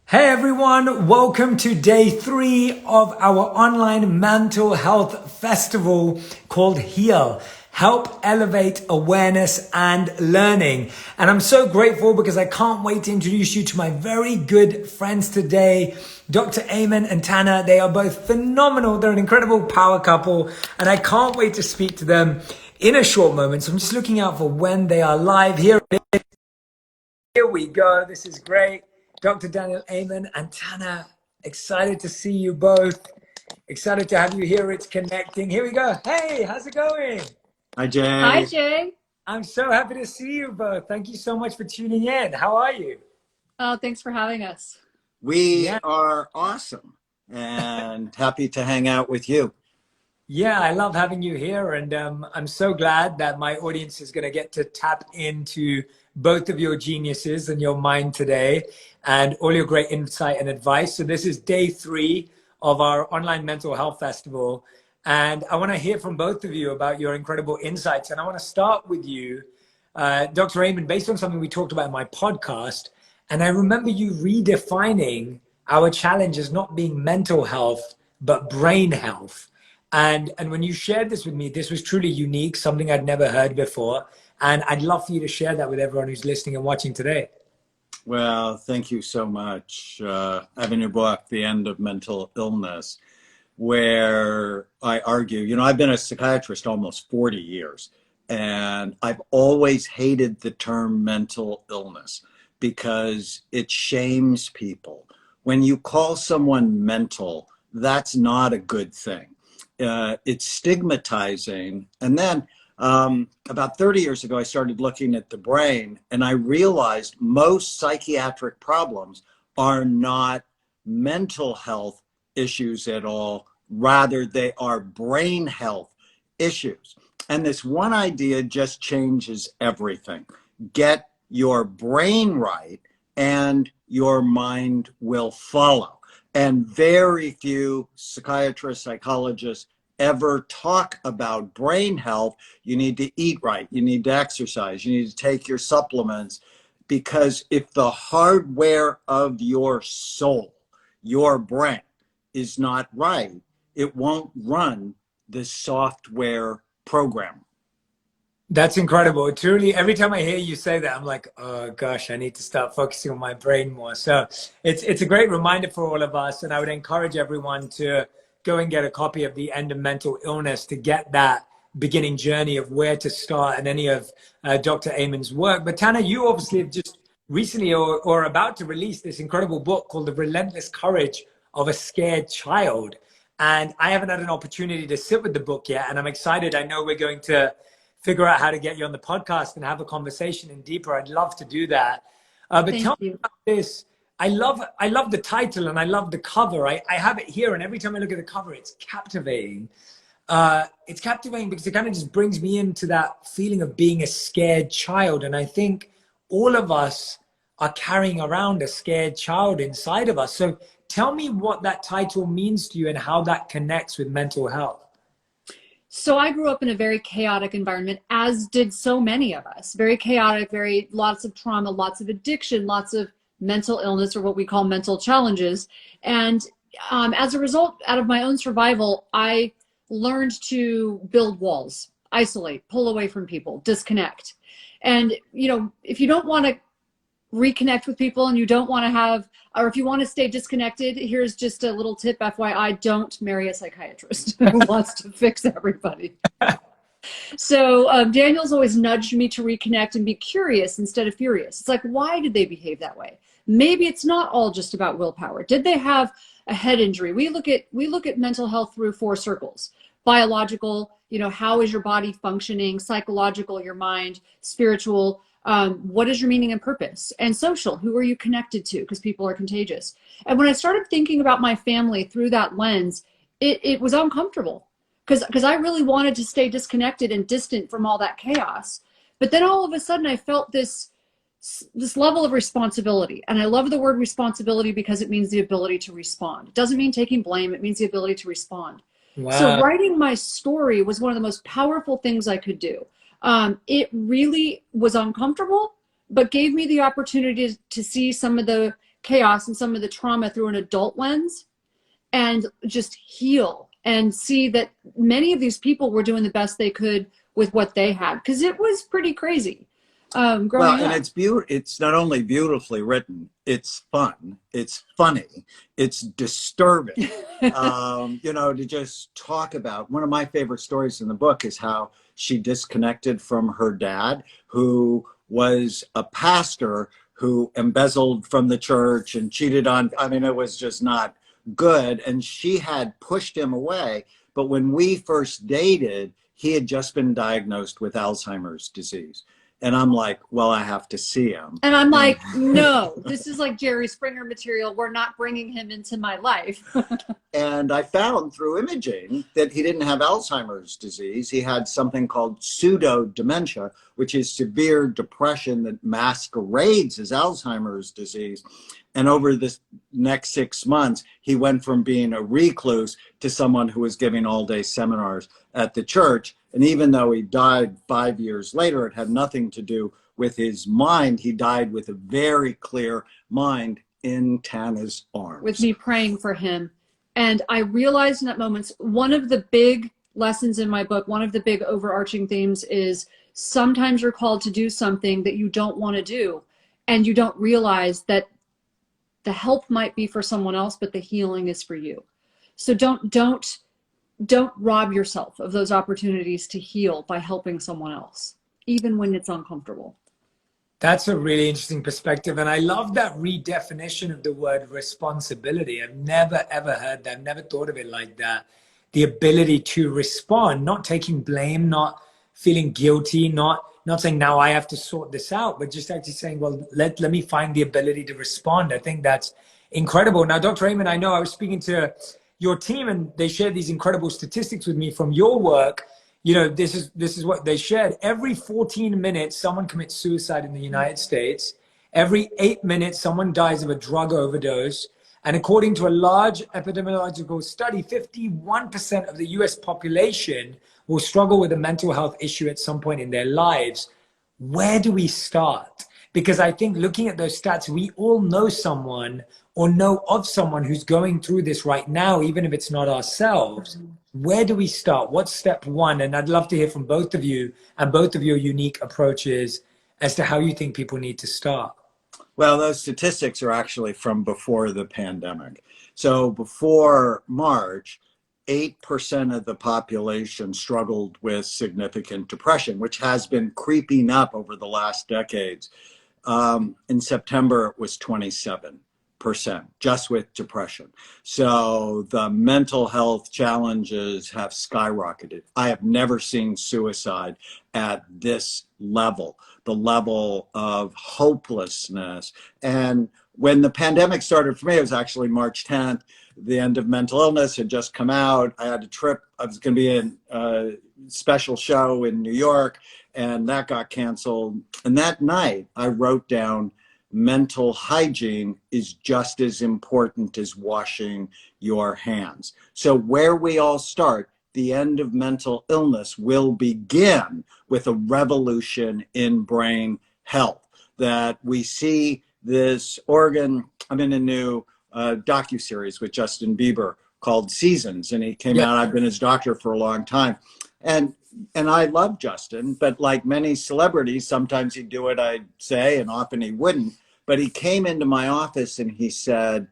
Hey everyone, welcome to day 3 of our online mental health festival called HEAL. Help elevate awareness and learning. And I'm so grateful because I can't wait to introduce you to my very good friends today, Dr. Ayman and Tana. They are both phenomenal. They're an incredible power couple and I can't wait to speak to them in a short moment. So I'm just looking out for when they are live. Here we go. This is great. Dr. Daniel Ayman and Tana, excited to see you both. Excited to have you here. It's connecting. Here we go. Hey, how's it going? Hi, Jay. Hi, Jay. I'm so happy to see you both. Thank you so much for tuning in. How are you? Oh, thanks for having us. We Yeah. are awesome and happy to hang out with you. Yeah, I love having you here. And I'm so glad that my audience is going to get to tap into both of your geniuses and your mind today and all your great insight and advice. So this is day 3 of our online mental health festival. And I want to hear from both of you about your incredible insights. And I want to start with you, Dr. Ayman, based on something we talked about in my podcast. And I remember you redefining our challenge as not being mental health, but brain health. And when you shared this with me, this was truly unique, something I'd never heard before. And I'd love for you to share that with everyone who's listening and watching today. Well, thank you so much. I have in your book, The End of Mental Illness, where I argue, I've been a psychiatrist almost 40 years, and I've always hated the term mental illness because it shames people. When you call someone mental, that's not a good thing. It's stigmatizing. And then about 30 years ago, I started looking at the brain and I realized most psychiatric problems are not mental health issues at all. Rather, they are brain health issues. And this one idea just changes everything. Get your brain right and your mind will follow. And very few psychiatrists, psychologists ever talk about brain health. You need to eat right. You need to exercise. You need to take your supplements. Because if the hardware of your soul, your brain, is not right, it won't run the software program. That's incredible. Truly, every time I hear you say that, I'm like, oh gosh, I need to start focusing on my brain more. So it's a great reminder for all of us. And I would encourage everyone to go and get a copy of The End of Mental Illness to get that beginning journey of where to start and any of Dr. Ayman's work. But Tana, you obviously have just recently or about to release this incredible book called The Relentless Courage of a Scared Child. And I haven't had an opportunity to sit with the book yet. And I'm excited. I know we're going to figure out how to get you on the podcast and have a conversation in deeper. I'd love to do that. But Thank tell me you. about this. I love the title and I love the cover. I have it here, and every time I look at the cover, it's captivating. It's captivating because it kind of just brings me into that feeling of being a scared child. And I think all of us are carrying around a scared child inside of us. So tell me what that title means to you and how that connects with mental health. So I grew up in a very chaotic environment, as did so many of us. Very chaotic, lots of trauma, lots of addiction, lots of mental illness, or what we call mental challenges. And as a result, out of my own survival, I learned to build walls, isolate, pull away from people, disconnect. And, if you don't want to reconnect with people and you don't want to have, or if you want to stay disconnected, here's just a little tip, FYI, don't marry a psychiatrist who wants to fix everybody. So Daniel's always nudged me to reconnect and be curious instead of furious. It's like, why did they behave that way? Maybe it's not all just about willpower. Did they have a head injury? We look at mental health through 4 circles: biological, how is your body functioning? Psychological, your mind; spiritual, what is your meaning and purpose? And social, who are you connected to? Because people are contagious. And when I started thinking about my family through that lens, it was uncomfortable because I really wanted to stay disconnected and distant from all that chaos. But then all of a sudden I felt this level of responsibility. And I love the word responsibility because it means the ability to respond. It doesn't mean taking blame. It means the ability to respond. Wow. So writing my story was one of the most powerful things I could do. It really was uncomfortable, but gave me the opportunity to see some of the chaos and some of the trauma through an adult lens and just heal and see that many of these people were doing the best they could with what they had, because it was pretty crazy growing Well, and up. it's not only beautifully written, it's fun, it's funny, it's disturbing. You know, to just talk about, one of my favorite stories in the book is how she disconnected from her dad, who was a pastor who embezzled from the church and cheated on, I mean, it was just not good. And she had pushed him away. But when we first dated, he had just been diagnosed with Alzheimer's disease. And I'm like, well, I have to see him. And I'm like, no, this is like Jerry Springer material. We're not bringing him into my life. And I found through imaging that he didn't have Alzheimer's disease. He had something called pseudo dementia, which is severe depression that masquerades as Alzheimer's disease. And over the next 6 months, he went from being a recluse to someone who was giving all-day seminars at the church. And even though he died 5 years later, it had nothing to do with his mind. He died with a very clear mind in Tana's arms. With me praying for him. And I realized in that moment, one of the big lessons in my book, one of the big overarching themes is sometimes you're called to do something that you don't want to do. And you don't realize that the help might be for someone else, but the healing is for you. So don't rob yourself of those opportunities to heal by helping someone else, even when it's uncomfortable. That's a really interesting perspective. And I love that redefinition of the word responsibility. I've never, ever heard that. I've never thought of it like that. The ability to respond, not taking blame, not feeling guilty, not saying now I have to sort this out, but just actually saying, well, let me find the ability to respond. I think that's incredible. Now, Dr. Ayman, I know I was speaking to your team and they shared these incredible statistics with me from your work. You know, this is what they shared. Every 14 minutes, someone commits suicide in the United States. Every 8 minutes, someone dies of a drug overdose. And according to a large epidemiological study, 51% of the US population will struggle with a mental health issue at some point in their lives. Where do we start? Because I think looking at those stats, we all know someone or know of someone who's going through this right now, even if it's not ourselves. Where do we start? What's step one? And I'd love to hear from both of you and both of your unique approaches as to how you think people need to start. Well, those statistics are actually from before the pandemic. So before March, 8% of the population struggled with significant depression, which has been creeping up over the last decades. In September, it was 27%, just with depression. So the mental health challenges have skyrocketed. I have never seen suicide at this level, the level of hopelessness. And when the pandemic started for me, it was actually March 10th. The end of mental illness had just come out. I had a trip. I was going to be in a special show in New York, and that got canceled. And that night, I wrote down, mental hygiene is just as important as washing your hands. So where we all start, the end of mental illness will begin with a revolution in brain health. That we see this organ, I'm in a new docuseries with Justin Bieber called Seasons, and he came out. I've been his doctor for a long time. And I love Justin, but like many celebrities, sometimes he'd do what I'd say and often he wouldn't. But he came into my office and he said,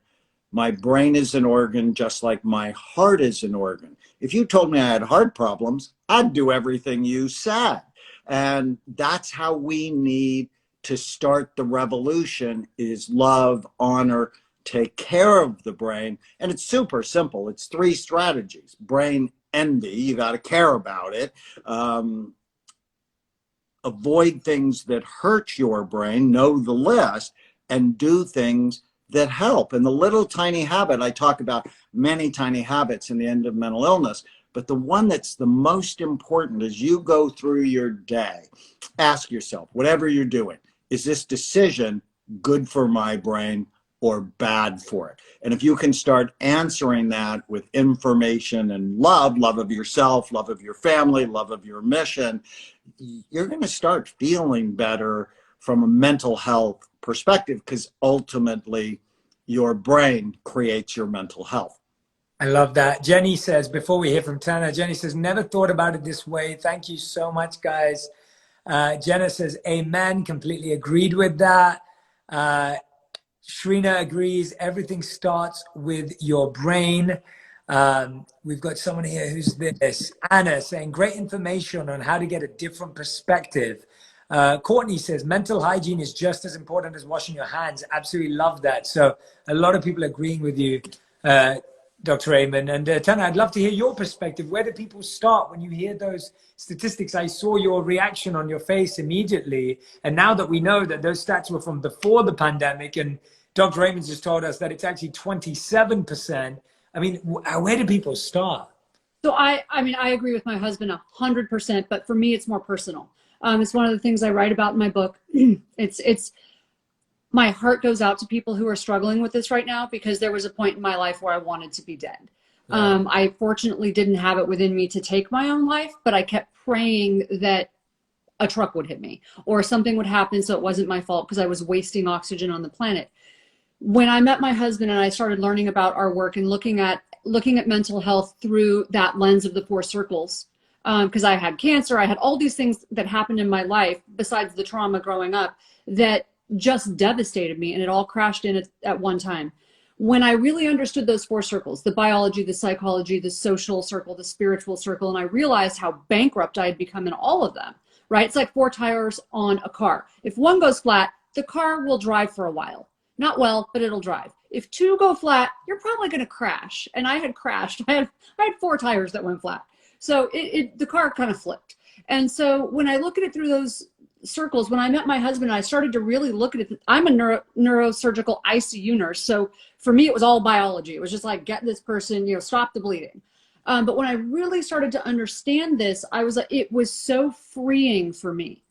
my brain is an organ just like my heart is an organ. If you told me I had heart problems, I'd do everything you said. And that's how we need to start the revolution, is love, honor, take care of the brain. And it's super simple. It's 3 strategies. Brain envy, you got to care about it. Avoid things that hurt your brain, know the list, and do things that help. And the little tiny habit, I talk about many tiny habits in the end of mental illness, but the one that's the most important as you go through your day, ask yourself, whatever you're doing, is this decision good for my brain or bad for it? And if you can start answering that with information and love of yourself, love of your family, love of your mission, you're going to start feeling better from a mental health perspective, because ultimately your brain creates your mental health. I love that. Jenny says, before we hear from Tana, Jenny says, never thought about it this way. Thank you so much, guys. Jenna says, amen. Completely agreed with that. Shrina agrees. Everything starts with your brain. We've got someone here who's this. Anna saying, great information on how to get a different perspective. Courtney says, mental hygiene is just as important as washing your hands. Absolutely love that. So a lot of people agreeing with you, Dr. Ayman. And Tana, I'd love to hear your perspective. Where do people start when you hear those statistics? I saw your reaction on your face immediately. And now that we know that those stats were from before the pandemic, and Dr. Ayman just told us that it's actually 27%. I mean, where do people start? So I mean, I agree with my husband 100%, but for me, it's more personal. It's one of the things I write about in my book. It's my heart goes out to people who are struggling with this right now, because there was a point in my life where I wanted to be dead. Yeah. I fortunately didn't have it within me to take my own life, but I kept praying that a truck would hit me or something would happen so it wasn't my fault, because I was wasting oxygen on the planet. When I met my husband and I started learning about our work and looking at mental health through that lens of the 4 circles, because I had cancer, I had all these things that happened in my life besides the trauma growing up that just devastated me, and it all crashed in at one time. When I really understood those 4 circles, the biology, the psychology, the social circle, the spiritual circle, and I realized how bankrupt I had become in all of them, right? It's like 4 tires on a car. If one goes flat, the car will drive for a while. Not well, but it'll drive. If 2 go flat, you're probably going to crash. And I had crashed. I had 4 tires that went flat. So the car kind of flipped. And so when I look at it through those circles, when I met my husband, I started to really look at it. I'm a neurosurgical ICU nurse. So for me, it was all biology. It was just like, get this person, stop the bleeding. But when I really started to understand this, it was so freeing for me.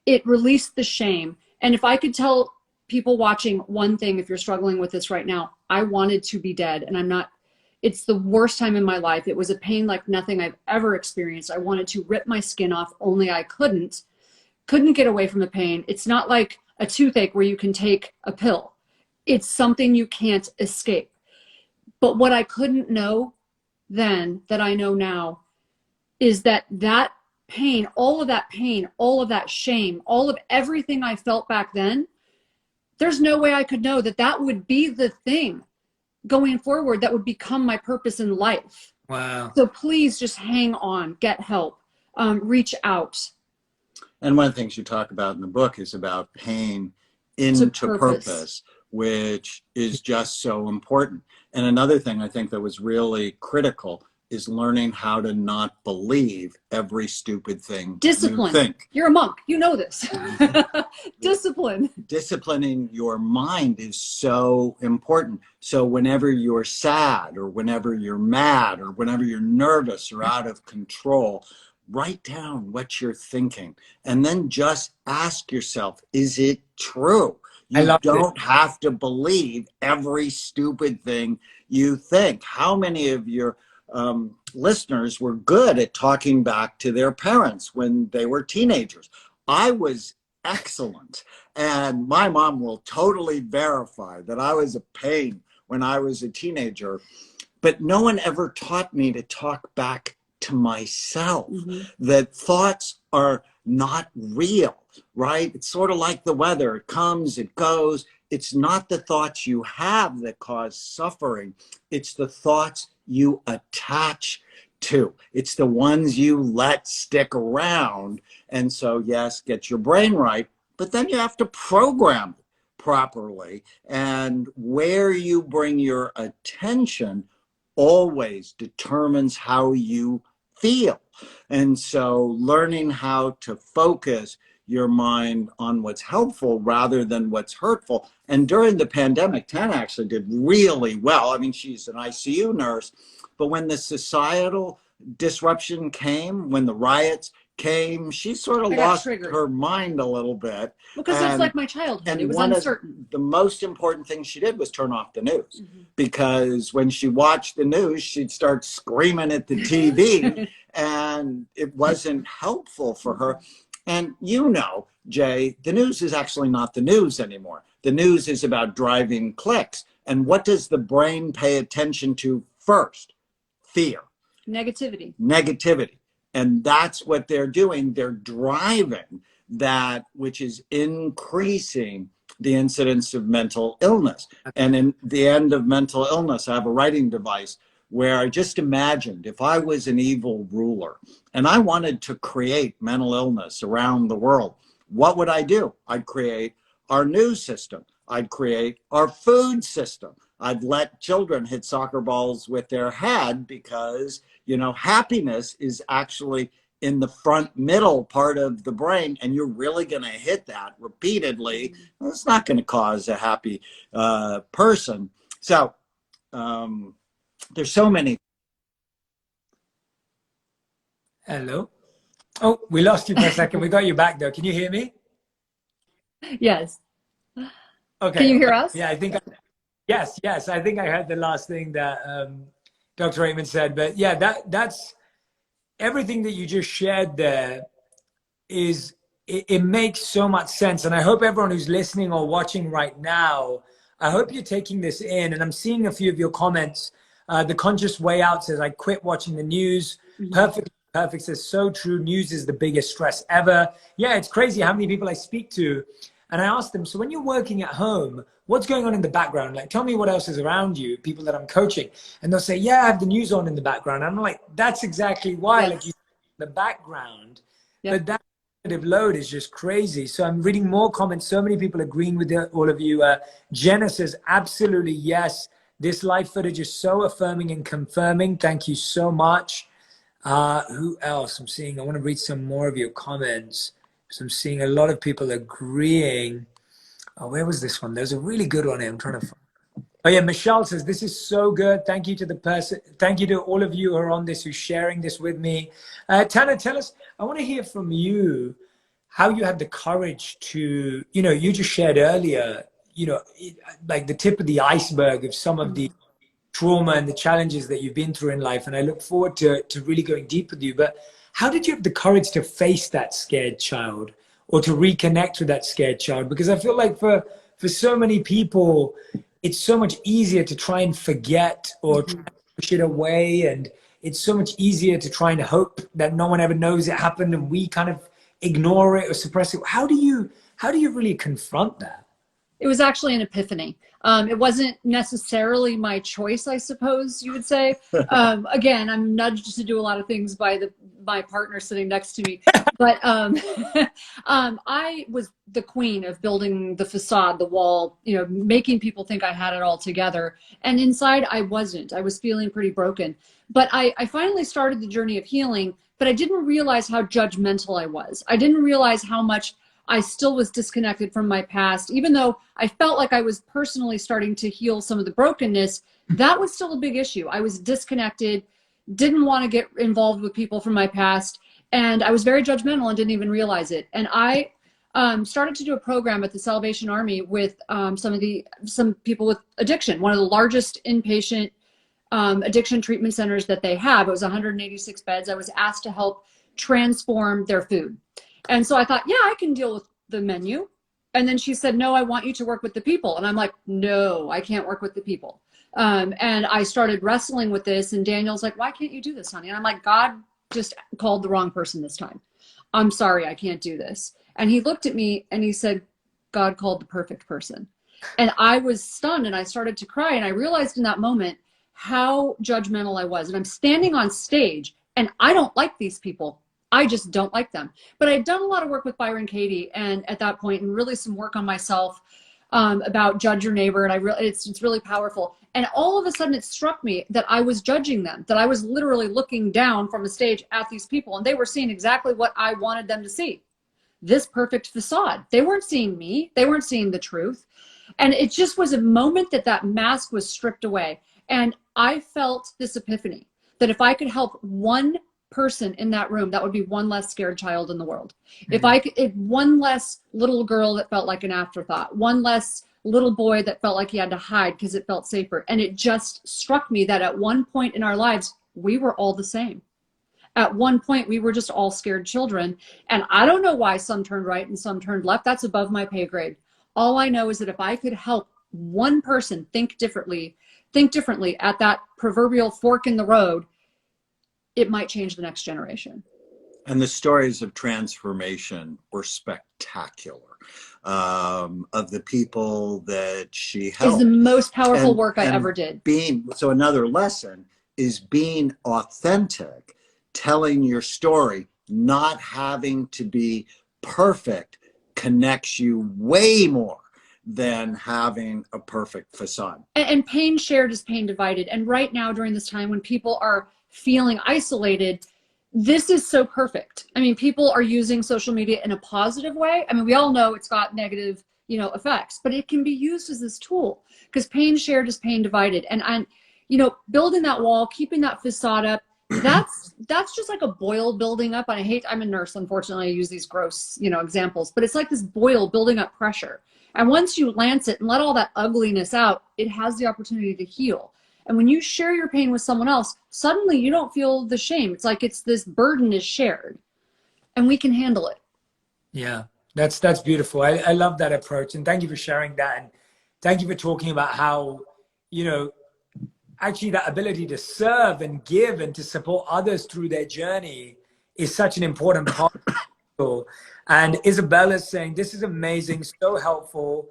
It released the shame. And if I could tell people watching one thing, if you're struggling with this right now, I wanted to be dead, and I'm not. It's the worst time in my life. It was a pain like nothing I've ever experienced. I wanted to rip my skin off, only I couldn't get away from the pain. It's not like a toothache where you can take a pill. It's something you can't escape. But what I couldn't know then that I know now is that pain, all of that shame, all of everything I felt back then, there's no way I could know that would be the thing going forward that would become my purpose in life. Wow. So please just hang on, get help, reach out. And one of the things you talk about in the book is about pain into purpose, which is just so important. And another thing I think that was really critical is learning how to not believe every stupid thing Discipline. You think. You're a monk. You know this. Discipline. Disciplining your mind is so important. So whenever you're sad or whenever you're mad or whenever you're nervous or out of control, write down what you're thinking and then just ask yourself, is it true? You don't have to believe every stupid thing you think. How many of your listeners were good at talking back to their parents when they were teenagers? I was excellent. And my mom will totally verify that I was a pain when I was a teenager. But no one ever taught me to talk back to myself, that thoughts are not real, right? It's sort of like the weather. It comes, it goes. It's not the thoughts you have that cause suffering. It's the thoughts you attach to. It's the ones you let stick around. And so, yes, get your brain right, but then you have to program it properly. And where you bring your attention always determines how you feel. And so learning how to focus your mind on what's helpful rather than what's hurtful. And during the pandemic, Tana actually did really well. I mean, she's an ICU nurse, but when the societal disruption came, when the riots came, she sort of lost her mind a little bit. Because it's like my childhood. It was uncertain. The most important thing she did was turn off the news, because when she watched the news, she'd start screaming at the TV and it wasn't helpful for her. And Jay, the news is actually not the news anymore. The news is about driving clicks. And what does the brain pay attention to first? Fear. Negativity. Negativity. And that's what they're doing. They're driving that, which is increasing the incidence of mental illness. And in the end of mental illness, I have a writing device where I just imagined if I was an evil ruler and I wanted to create mental illness around the world, what would I do? I'd create our news system. I'd create our food system. I'd let children hit soccer balls with their head because, you know, happiness is actually in the front middle part of the brain, and you're really going to hit that repeatedly. It's not going to cause a happy person. So there's so many. Hello. Oh, we lost you for a second. We got you back though. Can you hear me? Yes. Okay. Can you hear us? Yeah, I think. Yes. I think I heard the last thing that Dr. Ayman said. But yeah, that's everything that you just shared there. It makes so much sense, and I hope everyone who's listening or watching right now, I hope you're taking this in. And I'm seeing a few of your comments. The Conscious Way Out says, I quit watching the news. Perfect says, so true. News is the biggest stress ever. Yeah, it's crazy how many people I speak to. And I ask them, so when you're working at home, what's going on in the background? Like, tell me what else is around you, people that I'm coaching. And they'll say, yeah, I have the news on in the background. And I'm like, that's exactly why. Yes. Like, you the background. Yep. But that cognitive load is just crazy. So I'm reading more comments. So many people agreeing with all of you. Jenna says, absolutely, yes. This live footage is so affirming and confirming. Thank you so much. Who else? I'm seeing, I want to read some more of your comments. So I'm seeing a lot of people agreeing. Oh, where was this one? There's a really good one here. I'm trying to find. Oh yeah, Michelle says, this is so good. Thank you to the person. Thank you to all of you who are on this, who's sharing this with me. Tana, tell us, I want to hear from you how you had the courage to, you know, you just shared earlier, you know, like the tip of the iceberg of some of the trauma and the challenges that you've been through in life. And I look forward to really going deep with you. But how did you have the courage to face that scared child or to reconnect with that scared child? Because I feel like for so many people, it's so much easier to try and forget or try to push it away. And it's so much easier to try and hope that no one ever knows it happened and we kind of ignore it or suppress it. How do you really confront that? It was actually an epiphany. It wasn't necessarily my choice, I suppose you would say. Again, I'm nudged to do a lot of things by my partner sitting next to me. But I was the queen of building the facade, the wall, you know, making people think I had it all together. And inside, I wasn't. I was feeling pretty broken. But I finally started the journey of healing, but I didn't realize how judgmental I was. I didn't realize how much I still was disconnected from my past. Even though I felt like I was personally starting to heal some of the brokenness, that was still a big issue. I was disconnected, didn't want to get involved with people from my past, and I was very judgmental and didn't even realize it. And I started to do a program at the Salvation Army with some people with addiction, one of the largest inpatient addiction treatment centers that they have. It was 186 beds. I was asked to help transform their food. And so I thought, yeah, I can deal with the menu. And then she said, no, I want you to work with the people. And I'm like, no, I can't work with the people. And I started wrestling with this. And Daniel's like, why can't you do this, honey? And I'm like, God just called the wrong person this time. I'm sorry, I can't do this. And he looked at me and he said, God called the perfect person. And I was stunned and I started to cry. And I realized in that moment how judgmental I was. And I'm standing on stage and I don't like these people. I just don't like them. But I'd done a lot of work with Byron Katie and at that point, and really some work on myself about judge your neighbor. And it's really powerful. And all of a sudden it struck me that I was judging them, that I was literally looking down from a stage at these people and they were seeing exactly what I wanted them to see. This perfect facade. They weren't seeing me. They weren't seeing the truth. And it just was a moment that mask was stripped away. And I felt this epiphany that if I could help one person in that room, that would be one less scared child in the world. Mm-hmm. If one less little girl that felt like an afterthought, one less little boy that felt like he had to hide because it felt safer. And it just struck me that at one point in our lives, we were all the same. At one point, we were just all scared children. And I don't know why some turned right and some turned left. That's above my pay grade. All I know is that if I could help one person think differently at that proverbial fork in the road, it might change the next generation. And the stories of transformation were spectacular, of the people that she helped. Is the most powerful And- work I and ever did. So another lesson is being authentic, telling your story, not having to be perfect, connects you way more than having a perfect facade. And pain shared is pain divided. And right now, during this time when people are feeling isolated, this is so perfect. I mean, people are using social media in a positive way. I mean, we all know it's got negative, effects, but it can be used as this tool, because pain shared is pain divided. And building that wall, keeping that facade up, that's just like a boil building up. And I'm a nurse, unfortunately, I use these gross, examples, but it's like this boil building up pressure. And once you lance it and let all that ugliness out, it has the opportunity to heal. And when you share your pain with someone else, suddenly you don't feel the shame. It's like this burden is shared, and we can handle it. Yeah, that's beautiful. I love that approach. And thank you for sharing that. And thank you for talking about how, actually that ability to serve and give and to support others through their journey is such an important part of it. And Isabella's saying, this is amazing, so helpful.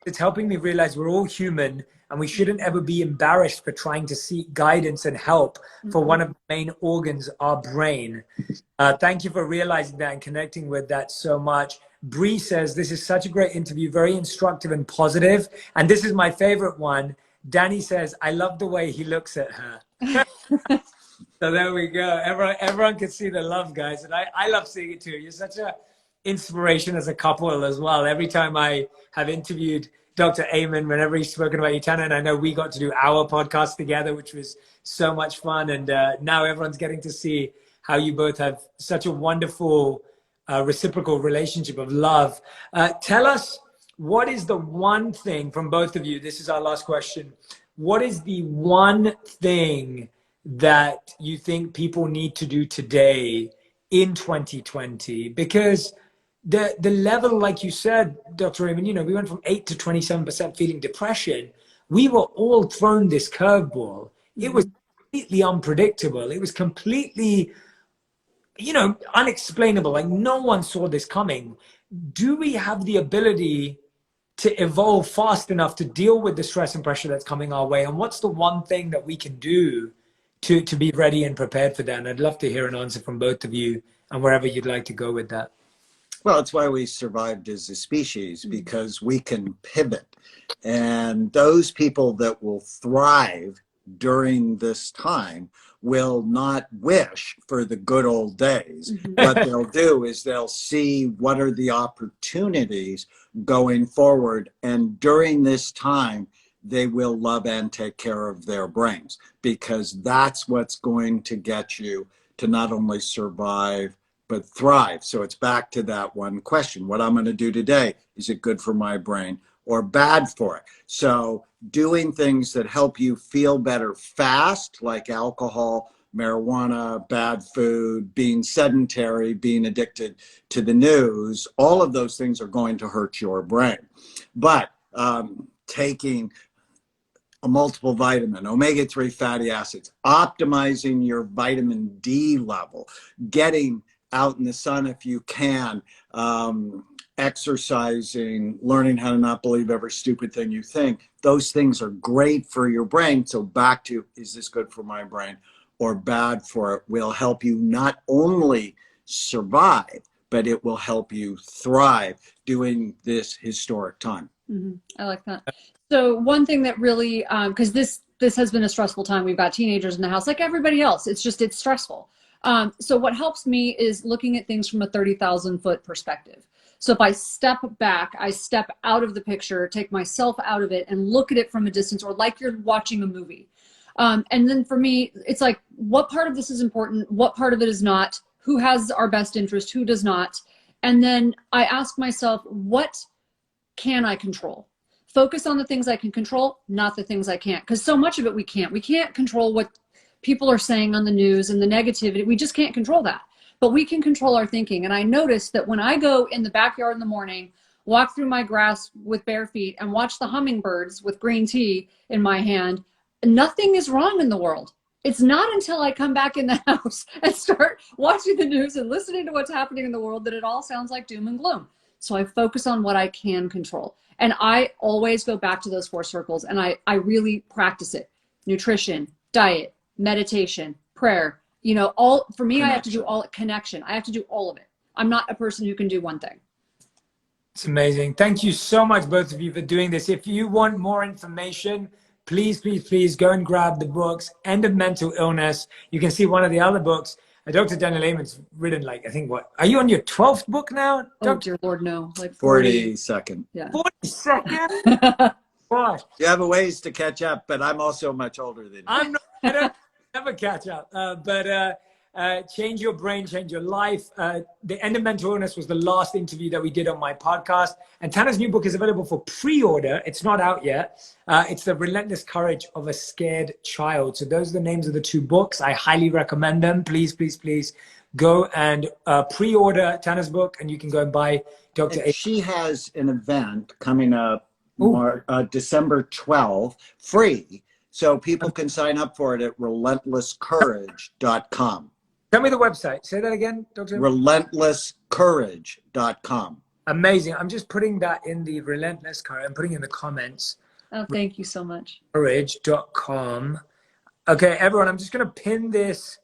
It's helping me realize we're all human and we shouldn't ever be embarrassed for trying to seek guidance and help for one of the main organs, our brain. Thank you for realizing that and connecting with that so much. Bree says, this is such a great interview, very instructive and positive. And this is my favorite one. Danny says, I love the way he looks at her. So there we go. Everyone can see the love, guys. And I love seeing it too. You're such a inspiration as a couple as well. Every time I have interviewed Dr. Ayman, whenever he's spoken about tana, and I know we got to do our podcast together, which was so much fun. And now everyone's getting to see how you both have such a wonderful reciprocal relationship of love. Tell us, what is the one thing from both of you? This is our last question. What is the one thing that you think people need to do today in 2020? Because the level, like you said, Dr. Raymond, we went from 8 to 27% feeling depression. We were all thrown this curveball. It was completely unpredictable. It was completely, unexplainable. Like no one saw this coming. Do we have the ability to evolve fast enough to deal with the stress and pressure that's coming our way? And what's the one thing that we can do to be ready and prepared for that? And I'd love to hear an answer from both of you and wherever you'd like to go with that. Well, it's why we survived as a species, because we can pivot. And those people that will thrive during this time will not wish for the good old days. What they'll do is they'll see what are the opportunities going forward. And during this time, they will love and take care of their brains, because that's what's going to get you to not only survive, but thrive. So it's back to that one question. What I'm going to do today, is it good for my brain or bad for it? So doing things that help you feel better fast, like alcohol, marijuana, bad food, being sedentary, being addicted to the news, all of those things are going to hurt your brain. But taking a multiple vitamin, omega-3 fatty acids, optimizing your vitamin D level, getting out in the sun if you can, exercising, learning how to not believe every stupid thing you think. Those things are great for your brain. So back to, is this good for my brain or bad for it, will help you not only survive, but it will help you thrive during this historic time. I like that. So one thing that really, because this has been a stressful time. We've got teenagers in the house like everybody else. It's stressful. So what helps me is looking at things from a 30,000-foot perspective. So if I step back, I step out of the picture, take myself out of it and look at it from a distance, or like you're watching a movie. And then for me, it's like, what part of this is important? What part of it is not? Who has our best interest? Who does not? And then I ask myself, what can I control? Focus on the things I can control, not the things I can't. Because so much of it we can't. We can't control what people are saying on the news and the negativity. We just can't control that. But we can control our thinking. And I noticed that when I go in the backyard in the morning, walk through my grass with bare feet, and watch the hummingbirds with green tea in my hand, nothing is wrong in the world. It's not until I come back in the house and start watching the news and listening to what's happening in the world that it all sounds like doom and gloom. So I focus on what I can control. And I always go back to those 4 circles, and I really practice it. Nutrition, diet, meditation, prayer, you know, all for me, Connection. I have to do all connection. I have to do all of it. I'm not a person who can do one thing. It's amazing. Thank you so much, both of you, for doing this. If you want more information, please go and grab the books, End of Mental Illness. You can see one of the other books. Dr. Daniel Ayman's written, like, I think, what, are you on your 12th book now? Oh, dear Lord, no. Like 42nd. Yeah. 42nd? Gosh. You have a ways to catch up, but I'm also much older than you. I'm not, I don't never catch up. Change Your Brain, Change Your Life. The End of Mental Illness was the last interview that we did on my podcast. And Tana's new book is available for pre-order. It's not out yet. It's The Relentless Courage of a Scared Child. So those are the names of the 2 books. I highly recommend them. Please go and pre-order Tana's book, and you can go and buy Dr. A. She has an event coming up December 12th, free. So people can sign up for it at relentlesscourage.com. Tell me the website. Say that again, Dr. Relentlesscourage.com. Amazing. I'm just putting that in the Relentless Courage. I'm putting in the comments. Oh, thank you so much. Courage.com. Okay, everyone, I'm just going to pin this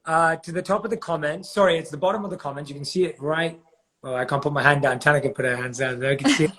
to the top of the comments. Sorry, it's the bottom of the comments. You can see it right. Oh, I can't put my hand down. Tana can put her hands down there. You can see it.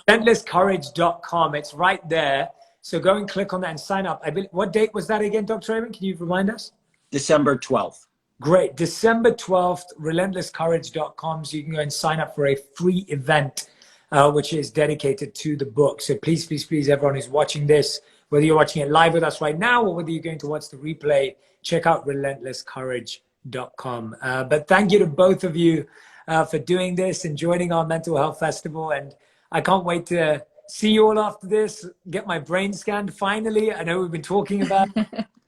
Relentlesscourage.com. It's right there. So go and click on that and sign up. What date was that again, Dr. Ayman? Can you remind us? December 12th. Great. December 12th, relentlesscourage.com. So you can go and sign up for a free event, which is dedicated to the book. So please, everyone who's watching this, whether you're watching it live with us right now or whether you're going to watch the replay, check out relentlesscourage.com. But thank you to both of you for doing this and joining our mental health festival. And I can't wait to see you all after this, get my brain scanned finally. I know we've been talking about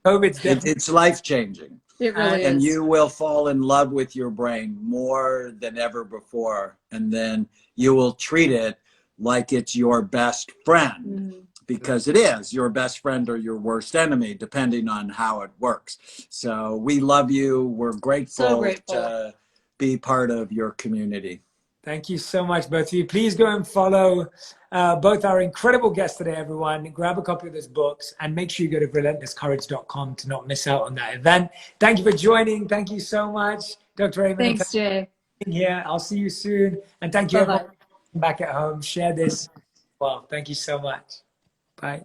COVID's definitely. It's life-changing. It really And is. you will fall in love with your brain more than ever before. And then you will treat it like it's your best friend, because it is your best friend or your worst enemy, depending on how it works. So we love you. We're grateful to be part of your community. Thank you so much, both of you. Please go and follow both our incredible guests today, everyone. Grab a copy of those books and make sure you go to relentlesscourage.com to not miss out on that event. Thank you for joining. Thank you so much, Dr. Ayman. Thanks, Jay. Here. I'll see you soon. And thank you, everyone back at home. Share this. Well, thank you so much. Bye.